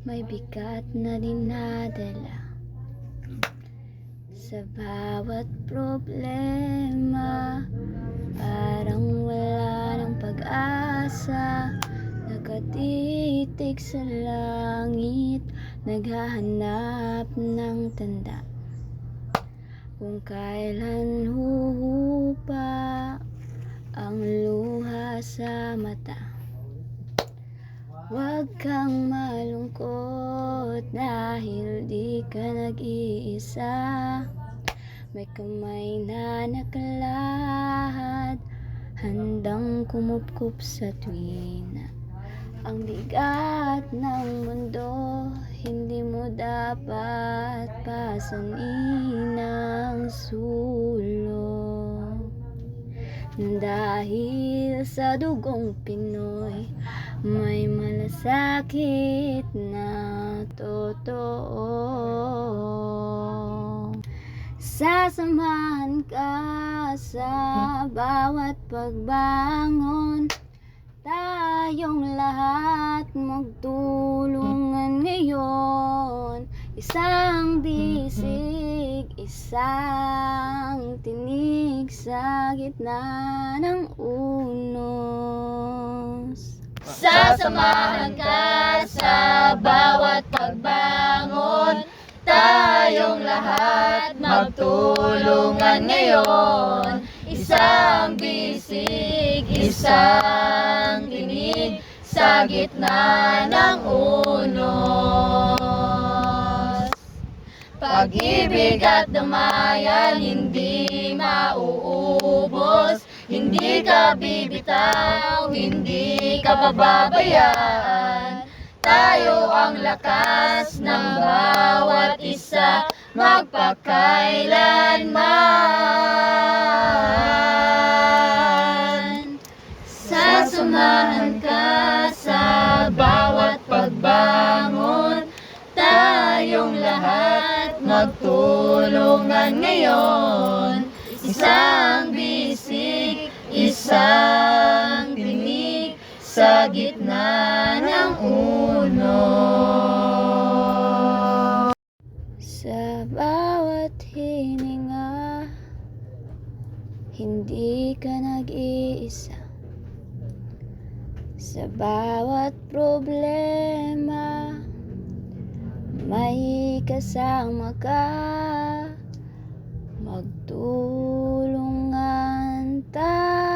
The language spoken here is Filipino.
may bigat na dinadala. Sa bawat problema, parang wala ng pag-asa. Nakatitig sa langit, naghahanap ng tanda kung kailan huhupa ang luha sa mata. Huwag kang malungkot dahil di ka nag-iisa. May kamay na nakalahad, handang kumupkup sa tuwina. Ang bigat ng mundo, hindi mo dapat pasanin ng sulong. Dahil sa dugong Pinoy, may malasakit na totoo. Sasamahan ka sa bawat pagbangon. Tayong lahat magtulungan ngayon. Isang bisig, isang tinig sa gitna ng unos. Sasamahan ka sa bawat pagbangon. Tayong lahat magtulungan ngayon. Isang bisig, isang tinig sa gitna ng unos. Pag-ibig at damayan hindi mauubos. Hindi ka bibitaw, hindi ka pababayaan. Tayo ang lakas ng bawat isa, magpakailanman. Sasamahan ka sa bawat pagbangon. Tayong lahat magtulungan ngayon. Isang bisig, isang tinig sa gitna ng unos. Sa bawat hininga, hindi ka nag-iisa. Sa bawat problema, may kasama ka. Magtulungan tayo.